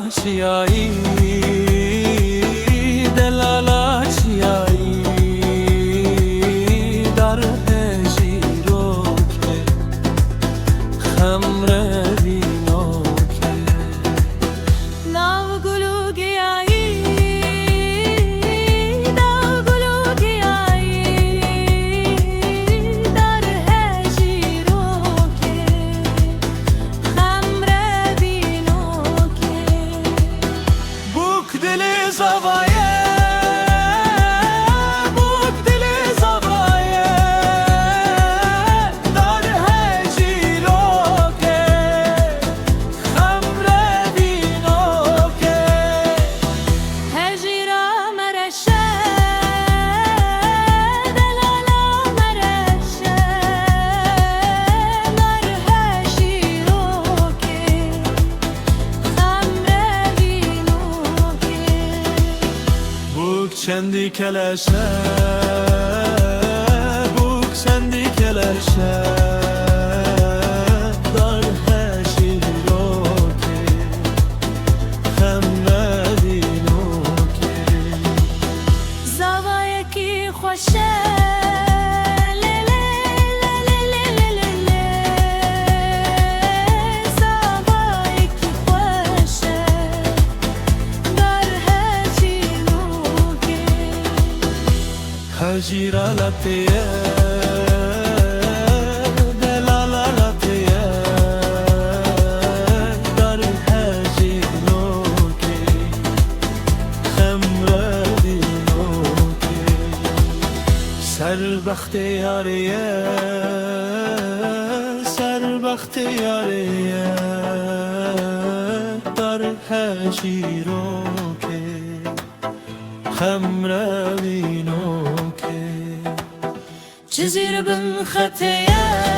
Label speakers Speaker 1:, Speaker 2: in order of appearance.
Speaker 1: چیایی دلالا چیایی در هجیرو که خمر وینو که
Speaker 2: ناو گلو گیایی ناو گلو گیایی در هجیرو که خمر وینو که
Speaker 1: بوک دل زوایه بوک دل زوایه در هجیرو که خمر وینو که
Speaker 2: هجیرا مرشه دلالا مرشه مر هجیرو که خمر وینو که
Speaker 1: بوک چندی کلشه بوک چندی کلشه در هجیرو که خمر وینو که
Speaker 2: زاوایه کی خوشه لیلی لیلی لیلی زاوایه کی خوشه در هجیرو که
Speaker 1: هجیرا لطیه دلالا لطیه در هجیرو که خمر وینو که سربخت یاریه سربخت یاریه در هجیرو که خمر وینو که
Speaker 2: جزيرة بن ختيا